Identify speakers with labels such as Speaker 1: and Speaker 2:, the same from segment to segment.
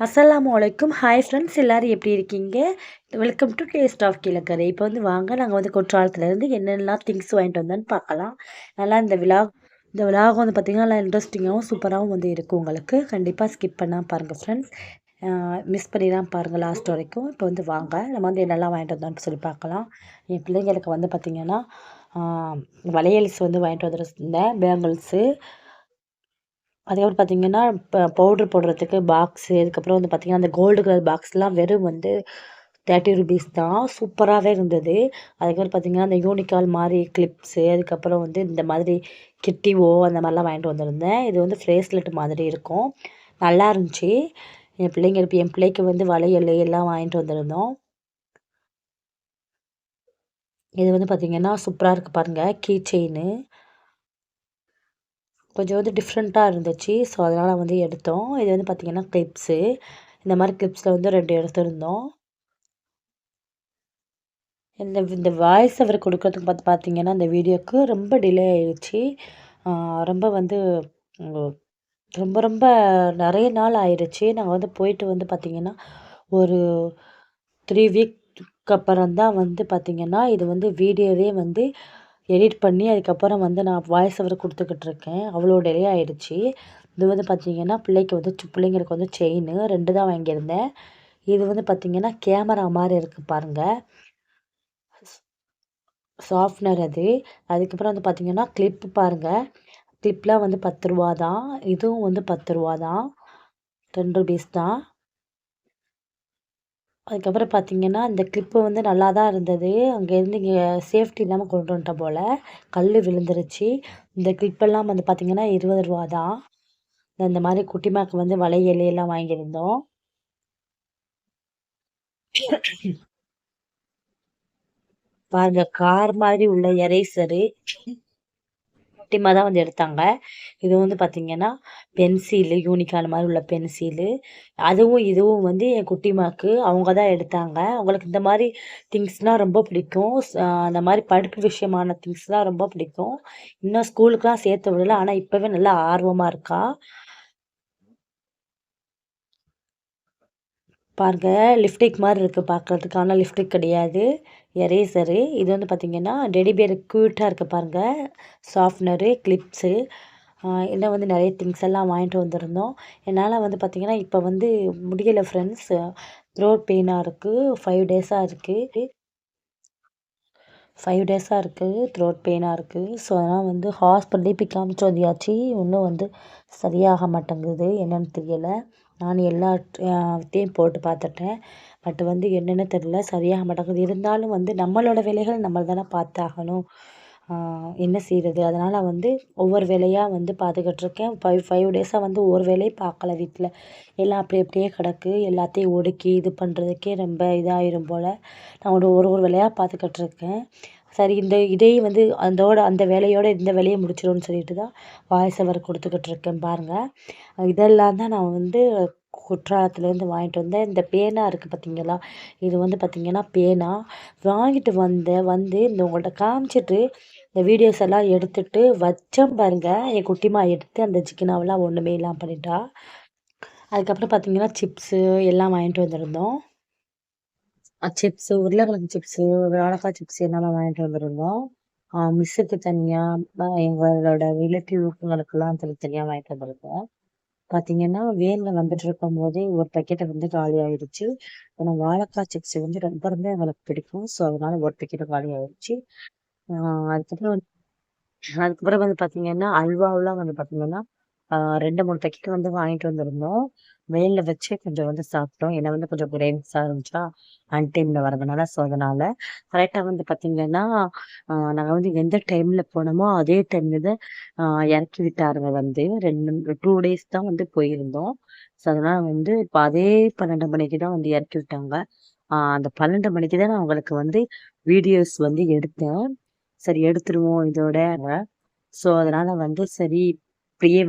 Speaker 1: அஸ்ஸலாமு அலைக்கும். Hi friends, எல்லாரும் எப்படி இருக்கீங்க? Welcome to taste of Kilakarai. இப்போ வாங்க நாங்கள் குற்றாலத்துலேருந்து என்னென்னலாம் திங்ஸ் வாங்கிட்டு வந்தோன்னு பார்க்கலாம். நல்லா இந்த விலாக் பார்த்தீங்கன்னா நல்லா இன்ட்ரெஸ்டிங்காகவும் சூப்பராகவும் இருக்கும் உங்களுக்கு. கண்டிப்பாக ஸ்கிப் பண்ணாமல் பாருங்கள் ஃப்ரெண்ட்ஸ். மிஸ் பண்ணிடாம பாருங்கள் லாஸ்ட் வரைக்கும். இப்போ வாங்க நம்ம என்னெல்லாம் வாங்கிட்டு வந்தோம்னு சொல்லி பார்க்கலாம். என் பிள்ளைங்களுக்கு பார்த்திங்கன்னா வளையல்ஸ் வாங்கிட்டு வந்துருந்தேன், பேங்கிள்ஸு. அதுக்கப்புறம் பார்த்தீங்கன்னா, இப்போ பவுட்ரு போடுறதுக்கு பாக்ஸு, அதுக்கப்புறம் பார்த்தீங்கன்னா, அந்த கோல்டு கலர் பாக்ஸ்லாம் வெறும் ₹30 தான். சூப்பராகவே இருந்தது. அதுக்கப்புறம் பார்த்தீங்கன்னா, அந்த யூனிகார்ன் மாரி கிளிப்ஸு, அதுக்கப்புறம் இந்த மாதிரி கிட்டிவோ அந்த மாதிரிலாம் வாங்கிட்டு வந்திருந்தேன். இது ஃப்ரேஸ்லெட் மாதிரி இருக்கும். நல்லா இருந்துச்சு. என் பிள்ளைக்கு வளையல் எல்லாம் வாங்கிட்டு வந்திருந்தோம். இது பார்த்தீங்கன்னா, சூப்பராக இருக்குது பாருங்கள். Key chain. கொஞ்சம் டிஃப்ரெண்ட்டாக இருந்துச்சு. ஸோ அதனால் எடுத்தோம். இது பார்த்திங்கன்னா கிளிப்ஸு. இந்த மாதிரி கிளிப்ஸில் 2 எடுத்திருந்தோம். இந்த வாய்ஸ் அவர் கொடுக்கறதுக்கு பார்த்தீங்கன்னா அந்த வீடியோவுக்கு ரொம்ப டிலே ஆயிடுச்சு. ரொம்ப ரொம்ப ரொம்ப நிறைய நாள் ஆயிடுச்சு. நாங்கள் போயிட்டு பார்த்திங்கன்னா ஒரு 3 வீக் அப்புறம் தான் பார்த்திங்கன்னா இது வீடியோவே எடிட் பண்ணி அதுக்கப்புறம் நான் வாய்ஸ் ஓவர் கொடுத்துக்கிட்டு இருக்கேன். அவ்வளோ டிலே ஆயிடுச்சு. இது பார்த்திங்கன்னா பிள்ளைங்களுக்கு செயின் 2 தான் வாங்கியிருந்தேன். இது பார்த்திங்கன்னா கேமரா மாதிரி இருக்குது பாருங்கள். சாஃப்ட்னர் அது. அதுக்கப்புறம் பார்த்திங்கன்னா கிளிப்பு பாருங்கள். கிளிப்லாம் ₹10 தான். இதுவும் ₹10 தான். ₹10 தான். அதுக்கப்புறம் பார்த்திங்கன்னா இந்த கிளிப்பு நல்லா தான் இருந்தது. அங்கேருந்து இங்கே சேஃப்டி இல்லாமல் கொண்டு வந்துட்டோம் போல். கல் விழுந்துருச்சு. இந்த கிளிப்பெல்லாம் பார்த்திங்கன்னா ₹20 தான். இந்த மாதிரி குட்டிமாக்கு வளையல் எல்லாம் வாங்கியிருந்தோம். பாருங்க, கார் மாதிரி உள்ள எரேசரு குட்டிமா தான் எடுத்தாங்க. இது பார்த்தீங்கன்னா பென்சிலு, யூனிகார்ன் மாதிரி உள்ள பென்சிலு. அதுவும் இதுவும் என் குட்டிமாக்கு அவங்க தான் எடுத்தாங்க. அவங்களுக்கு இந்த மாதிரி திங்ஸ்னால் ரொம்ப பிடிக்கும். அந்த மாதிரி படிப்பு விஷயமான திங்ஸ்லாம் ரொம்ப பிடிக்கும். இன்னும் ஸ்கூலுக்குலாம் சேர்த்து விடல. ஆனால் இப்போவே நல்லா ஆர்வமாக இருக்கா. பாருங்க, லிப்டிக் மாதிரி இருக்குது பார்க்குறதுக்கு. ஆனால் லிப்டிக் கிடையாது, எரேசரு. இது பார்த்தீங்கன்னா டெடிபியர் க்யூட்டாக இருக்குது பாருங்கள். சாஃப்ட்னரு, கிளிப்ஸு, இன்னும் நிறைய திங்ஸ் எல்லாம் வாங்கிட்டு வந்திருந்தோம். என்னால் பார்த்தீங்கன்னா இப்போ முடியலை ஃப்ரெண்ட்ஸ். த்ரோட் பெயினாக இருக்குது. 5 டேஸாக இருக்குது. 5 டேஸாக இருக்குது. த்ரோட் பெயினாக இருக்குது. ஸோ அதனால் ஹாஸ்பிட்டலே போய் காமிச்சு வந்தியாச்சு. இன்னும் சரியாக மாட்டேங்குது. என்னென்னு தெரியலை. நான் எல்லாத்தையும் போட்டு பார்த்துட்டேன். பட் என்னென்னு தெரியல, சரியாக மாட்டேங்குது. இருந்தாலும் நம்மளோட வேலைகள் நம்ம தானே பார்த்தாகணும். என்ன செய்கிறது? அதனால் ஒவ்வொரு வேலையாக பார்த்துக்கிட்ருக்கேன். 5 டேஸாக ஒவ்வொரு வேலையும் பார்க்கல வீட்டில். எல்லாம் அப்படியே கிடக்கு. எல்லாத்தையும் ஒடுக்கி இது பண்ணுறதுக்கே ரொம்ப இதாயிரும் போல். நான் ஒரு ஒரு வேலையாக பார்த்துக்கிட்ருக்கேன். சரி, இதையும் அந்த வேலையோடு இந்த வேலையை முடிச்சிடும்னு சொல்லிட்டு தான் வாய்ஸ் ஓவர் கொடுத்துக்கிட்டு இருக்கேன் பாருங்கள். இதெல்லாம் தான் நான் குற்றாலத்துலேருந்து வாங்கிட்டு வந்தேன். இந்த பேனா இருக்குது பார்த்தீங்களா? இது பார்த்தீங்கன்னா பேனா வாங்கிட்டு இந்த உங்கள்கிட்ட காமிச்சிட்டு இந்த வீடியோஸ் எல்லாம் எடுத்துட்டு வச்சேன் பாருங்கள். என் குட்டிமா எடுத்து அந்த சிக்கனாவெல்லாம் ஒன்றுமே இல்லாமல் பண்ணிட்டா. அதுக்கப்புறம் பார்த்தீங்கன்னா சிப்ஸு எல்லாம் வாங்கிட்டு வந்திருந்தோம். சிப்ஸு, உருளைக்கிழங்கு சிப்ஸு, வாழைக்காய் சிப்ஸ் என்னெல்லாம் வாங்கிட்டு வந்திருந்தோம். மிஸ்ஸுக்கு தனியாக, எங்களோட ரிலேட்டிவ்களுக்கெல்லாம் தனித்தனியாக வாங்கிட்டு வந்திருந்தோம். பார்த்தீங்கன்னா வேனில் வந்துட்டு இருக்கும்போதே ஒரு பேக்கெட்டை காலி ஆயிடுச்சு. ஏன்னா வாழைக்காய் சிப்ஸ் ரொம்ப ரொம்ப எங்களுக்கு பிடிக்கும். ஸோ அதனால ஒரு பேக்கெட்டு காலி ஆயிடுச்சு. அதுக்கப்புறம் அதுக்கப்புறம் பார்த்தீங்கன்னா அல்வாவெலாம் பார்த்தீங்கன்னா 2, 3 பேக்கெட் வாங்கிட்டு வந்திருந்தோம். வெயிலில் வச்சு கொஞ்சம் சாப்பிட்டோம். ஏன்னா கொஞ்சம் கிரேவிங்ஸாக இருந்துச்சா, அன்டைமில் வரதுனால. ஸோ அதனால் கரெக்டாக பார்த்தீங்கன்னா நாங்கள் எந்த டைமில் போனோமோ அதே டைமில் தான் இறக்கி விட்டாருங்க. 2 டேஸ் தான் போயிருந்தோம். ஸோ அதனால் இப்போ அதே 12 மணிக்கு தான் இறக்கி விட்டாங்க. அந்த 12 மணிக்கு தான் நான் உங்களுக்கு வீடியோஸ் எடுத்தேன். சரி, எடுத்துருவோம் இதோட. ஸோ அதனால் சரி இப்பயே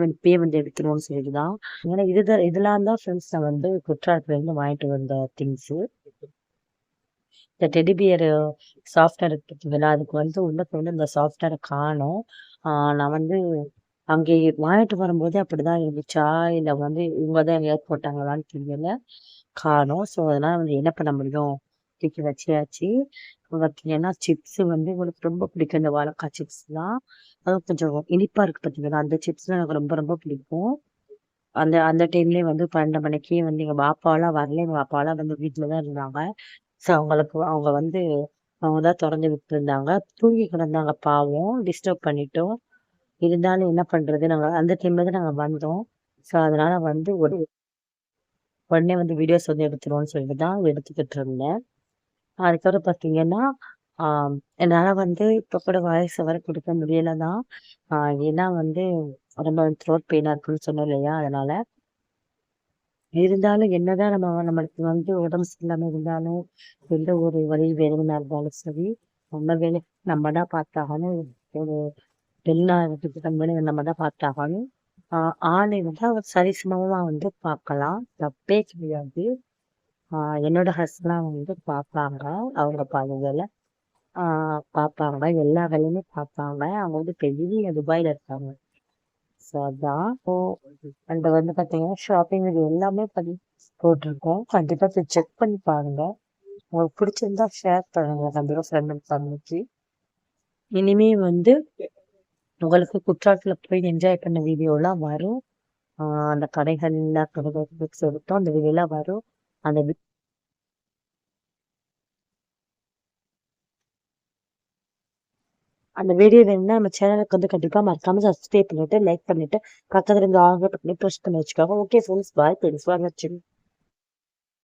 Speaker 1: எடுத்துருவோம்னு சொல்லிட்டு தான். ஏன்னா இதெல்லாம் தான் ஃப்ரெண்ட்ஸ் நான் குற்றாலத்துலேருந்து வாங்கிட்டு வந்த திங்ஸு. இந்த டெடிபியர் சாஃப்ட்வேர் இருக்குதுங்களா, அதுக்கு உள்ள இந்த சாஃப்ட்வேரை காணோம். நான் அங்கே வாங்கிட்டு வரும்போதே அப்படிதான் இருந்துச்சா? இல்ல வந்து இவங்க தான் எங்கேயாவது போட்டாங்களான்னு தெரியல. காணோம். ஸோ, அதனால வந்து என்ன பண்ண முடியும்? தூக்கி வச்சியாச்சு. இப்ப பார்த்தீங்கன்னா, சிப்ஸ் வந்து உங்களுக்கு ரொம்ப பிடிக்கும் இந்த வாழைக்காய் சிப்ஸ்லாம். அதுவும் கொஞ்சம் இனிப்பா இருக்கு பார்த்தீங்களா? அந்த சிப்ஸ்லாம் எனக்கு ரொம்ப ரொம்ப பிடிக்கும். அந்த அந்த டைம்லயே வந்து 12 மணிக்கு வந்து எங்க பாப்பாலாம் வரல. எங்க பாப்பாலாம் வந்து வீட்ல தான் இருந்தாங்க. ஸோ, அவங்க வந்து அவங்க தான் தொறந்து விட்டுருந்தாங்க. தூங்கி கிடந்தாங்க பாவம். டிஸ்டர்ப் பண்ணிட்டோம். இருந்தாலும் என்ன பண்றது? நாங்க அந்த டைம்ல தான் நாங்க வந்தோம். ஸோ, அதனால வந்து உடனே வந்து வீடியோஸ் வந்து எடுத்துருவோம்னு சொல்லிட்டு தான் எடுத்துக்கிட்டு இருந்தேன். அதுக்கப்புறம் பார்த்தீங்கன்னா, ஆம் என்னால வந்து இப்ப கூட வாய்ஸ் ஓவர் குடுக்க முடியல தான். ஆ ஏன்னா வந்து ரொம்ப த்ரோட் பெயினா இருக்குன்னு சொன்னேன் இல்லையா? அதனால. இருந்தாலும் என்னதான் நம்மளுக்கு வந்து உடம்பு சரியில்லாம இருந்தாலும், எந்த ஒரு வலி வேதனையா இருந்தாலும் சரி, நம்ம வேலை நம்ம தான் பார்த்தாகணும். ஒரு பெண்ணா இருந்துட்டு நம்ம தான் பார்த்தாகணும். ஆ ஆணை வந்து அவர் சரிசமமா வந்து பார்க்கலாம். தப்பே கிடையாது. ஆ என்னோட ஹஸ்பண்ட்லாம் வந்து பார்ப்பாங்க. அவங்க பணிகள ஆ பார்ப்பாங்க. எல்லா வேலையுமே பார்ப்பாங்க. அவங்க வந்து பெரிய துபாய்ல இருக்காங்க. ஸோ அதான். அண்ட் வந்து பார்த்தீங்கன்னா, ஷாப்பிங் வீடியோ எல்லாமே பண்ணி போட்டிருக்கோம். கண்டிப்பா போய் செக் பண்ணி பாருங்க. உங்களுக்கு பிடிச்சிருந்தா ஷேர் பண்ணுங்க. கண்டிப்பா ஃப்ரெண்ட் அண்ட் ஃபேமிலிக்கு. இனிமே வந்து உங்களுக்கு குற்றாலத்துல போய் என்ஜாய் பண்ண வீடியோலாம் வரும். ஆ அந்த கடைகள்ல புக்ஸ் எடுத்தோம். அந்த வீடியோலாம் வரும். அந்த அந்த வீடியோ வேணும்னா நம்ம சேனலுக்கு வந்து கண்டிப்பா மறக்காம சப்ஸ்கிரைப் பண்ணிட்டு, லைக் பண்ணிட்டு, பக்கத்துல இருந்த ஆல் பட்டனையும் பிரஸ் பண்ணி வச்சுக்கோங்க. Okay friends, bye. Thanks for வாட்சிங்.